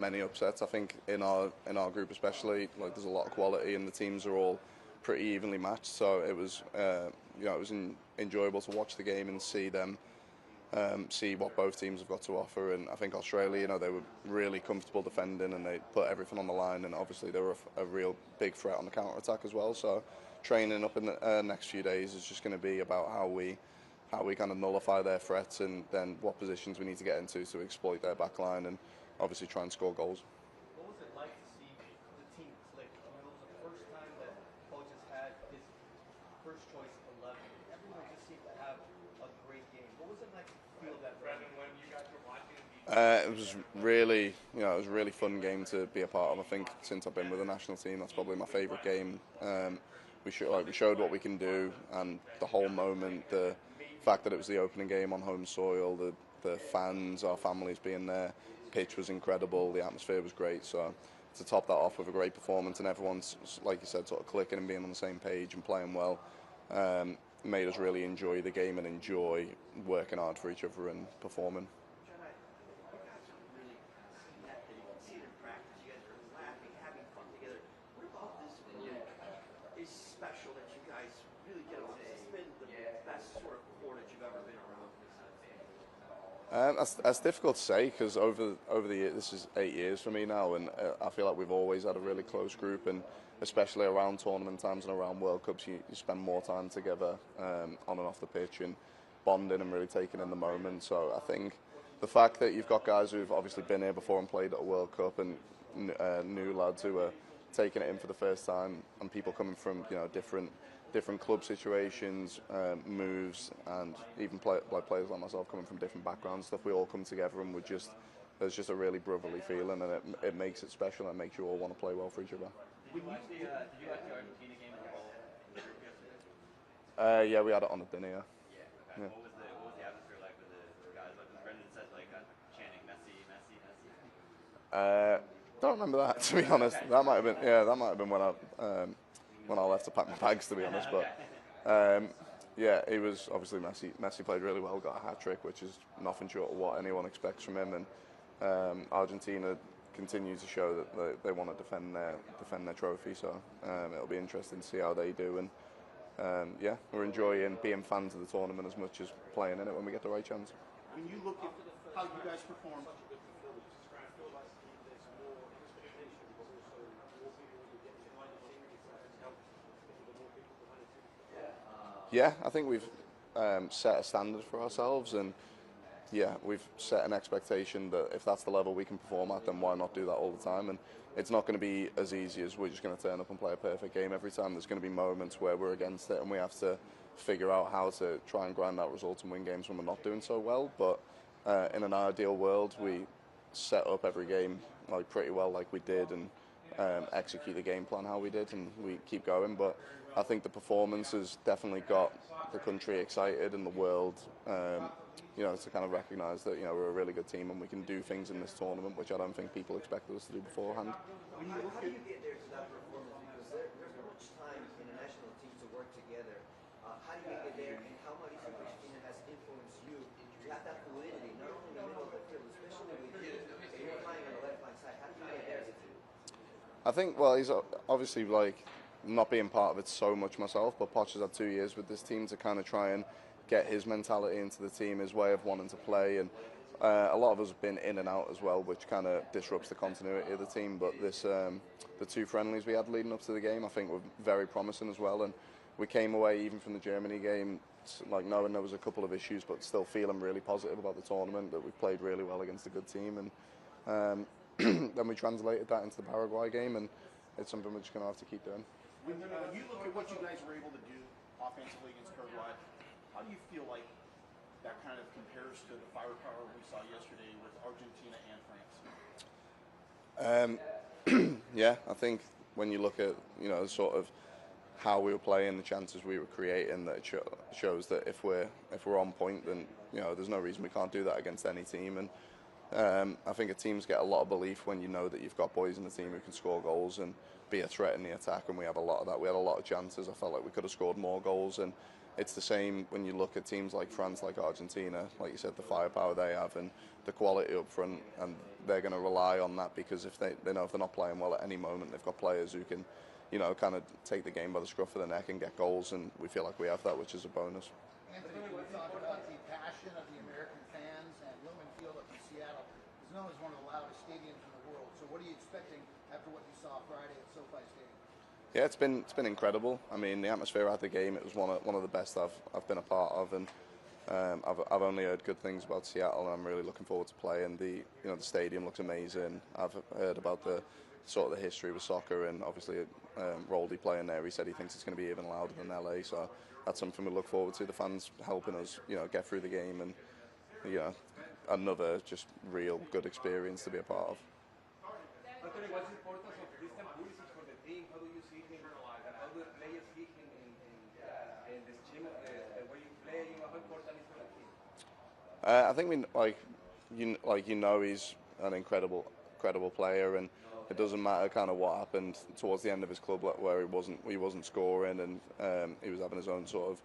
many upsets. I think in our group especially, like there's a lot of quality and the teams are all pretty evenly matched. So it was it was enjoyable to watch the game and see them see what both teams have got to offer. And I think Australia, they were really comfortable defending and they put everything on the line. And obviously they were a real big threat on the counter attack as well. So training up in the next few days is just going to be about how we kind of nullify their threats and then what positions we need to get into to exploit their back line and obviously try and score goals. What was it like to see the team click? I mean, it was the first time that coach has had his first choice 11. Everyone just seemed to have a great game. What was it like to feel that? Brandon, when you guys were watching? It was really, it was a really fun game to be a part of. I think since I've been with the national team, that's probably my favourite game. We showed what we can do, and the whole moment, the fact that it was the opening game on home soil, the fans, our families being there, pitch was incredible, the atmosphere was great. So to top that off with a great performance and everyone's, like you said, sort of clicking and being on the same page and playing well, made us really enjoy the game and enjoy working hard for each other and performing. Special that you guys really get on. It's been the best sort of core that you've ever been around. That's difficult to say because over the year, this is 8 years for me now, and I feel like we've always had a really close group, and especially around tournament times and around World Cups, you spend more time together on and off the pitch and bonding and really taking in the moment. So I think the fact that you've got guys who've obviously been here before and played at a World Cup and new lads who are taking it in for the first time, and people coming from different club situations, moves, and even players like myself coming from different backgrounds, stuff. We all come together and there's just a really brotherly feeling, and it makes it special and makes you all want to play well for each other. Did you watch the Argentina game at all? Yeah, we had it on the dinner. Yeah. What was the atmosphere like with the guys? Like Brendan said, like chanting Messi, Messi, Messi. Don't remember that, to be honest. That might have been when I left to pack my bags, to be honest. But yeah, he was obviously Messi. Messi played really well, got a hat trick, which is nothing short of what anyone expects from him. And Argentina continue to show that they want to defend their trophy. So it'll be interesting to see how they do. And yeah, we're enjoying being fans of the tournament as much as playing in it when we get the right chance. When you look at how you guys perform. Yeah, I think we've set a standard for ourselves, and yeah, we've set an expectation that if that's the level we can perform at, then why not do that all the time? And it's not going to be as easy as we're just going to turn up and play a perfect game every time. There's going to be moments where we're against it and we have to figure out how to try and grind out results and win games when we're not doing so well. But in an ideal world, we set up every game like pretty well like we did, and execute the game plan how we did, and we keep going. But I think the performance has definitely got the country excited and the world, to kind of recognise that we're a really good team and we can do things in this tournament, which I don't think people expected us to do beforehand. How do you get there to that performance? Because there's not much time in the national team to work together. How do you get there, and how much Argentina has influenced you to have that fluidity, not only in the middle of the field, especially with you, and you're playing on the left-hand side. How do you get there? I think, well, he's obviously not being part of it so much myself, but Poch has had 2 years with this team to kind of try and get his mentality into the team, his way of wanting to play, and a lot of us have been in and out as well, which kind of disrupts the continuity of the team. But the 2 friendlies we had leading up to the game, I think, were very promising as well, and we came away even from the Germany game knowing there was a couple of issues, but still feeling really positive about the tournament, that we played really well against a good team, and then we translated that into the Paraguay game, and it's something we're just going to have to keep doing. When you look at what you guys were able to do offensively against Paraguay, how do you feel like that kind of compares to the firepower we saw yesterday with Argentina and France? Yeah, I think when you look at sort of how we were playing, the chances we were creating, that it shows that if we're on point, then there's no reason we can't do that against any team. And I think teams get a lot of belief when you know that you've got boys in the team who can score goals and be a threat in the attack, and we had a lot of that. We had a lot of chances. I felt like we could have scored more goals, and it's the same when you look at teams like France, like Argentina, like you said, the firepower they have and the quality up front, and they're going to rely on that because if they know if they're not playing well at any moment, they've got players who can, kind of take the game by the scruff of the neck and get goals, and we feel like we have that, which is a bonus. Anthony, we talked about the passion of the American fans, and Lumen Field up in Seattle is known as one of the loudest stadiums in the world. So what are you expecting after what you saw Friday at SoFi Stadium? Yeah, it's been incredible. I mean, the atmosphere at the game, it was one of the best I've been a part of, and I've only heard good things about Seattle, and I'm really looking forward to playing. The stadium looks amazing. I've heard about the sort of the history with soccer, and obviously Roldy playing there. He said he thinks it's going to be even louder than LA, so that's something we look forward to. The fans helping us, get through the game, and another just real good experience to be a part of. Anthony, what's the importance of Christian Pulisic for the team? How do you see him? How do the players see him in the scheme of the way you play? How important is for the team? I think he's an incredible player, and it doesn't matter kind of what happened towards the end of his club where he wasn't scoring, and he was having his own sort of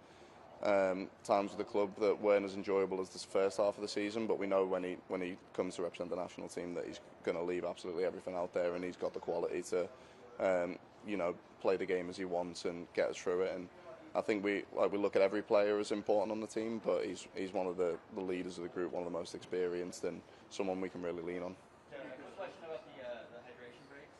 times with the club that weren't as enjoyable as this first half of the season. But we know when he comes to represent the national team that he's going to leave absolutely everything out there, and he's got the quality to play the game as he wants and get us through it. And I think we look at every player as important on the team, but he's one of the leaders of the group, one of the most experienced, and someone we can really lean on. Quick question about the hydration breaks.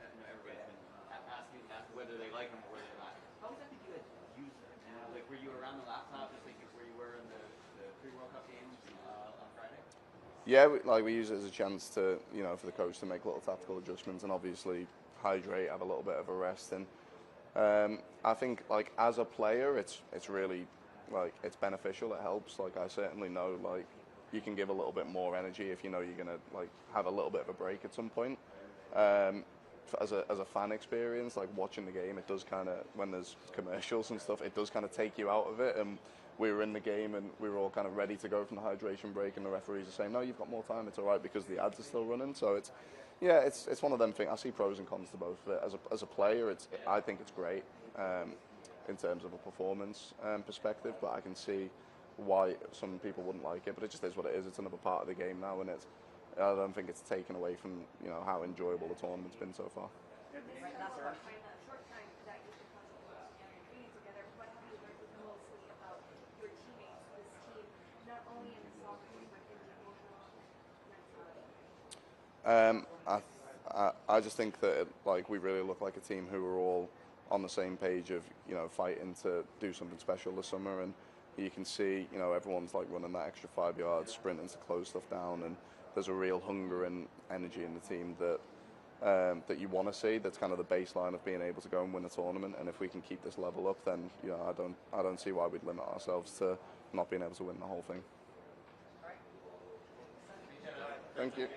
Everybody's been asking whether they like them or whether not. How exactly do you guys use them? Like, were you around the laptop just like where you were in the pre-World Cup games on Friday? Yeah, we use it as a chance to, for the coach to make little tactical adjustments and obviously hydrate, have a little bit of a rest. And I think, as a player, it's really, it's beneficial. It helps. I certainly know, you can give a little bit more energy if you're going to, have a little bit of a break at some point. As a fan experience, watching the game, it does kind of, when there's commercials and stuff, it does kind of take you out of it. And we were in the game and we were all kind of ready to go from the hydration break, and the referees are saying, no, you've got more time, it's all right, because the ads are still running. So it's one of them things. I see pros and cons to both of it. As a player, I think it's great in terms of a performance perspective, but I can see why some people wouldn't like it. But it just is what it is. It's another part of the game now, and I don't think it's taken away from how enjoyable the tournament's been so far. I just think that we really look like a team who are all on the same page of fighting to do something special this summer, and you can see everyone's running that extra 5 yards, sprinting to close stuff down, and there's a real hunger and energy in the team that you want to see. That's kind of the baseline of being able to go and win a tournament. And if we can keep this level up, then I don't see why we'd limit ourselves to not being able to win the whole thing. Thank you.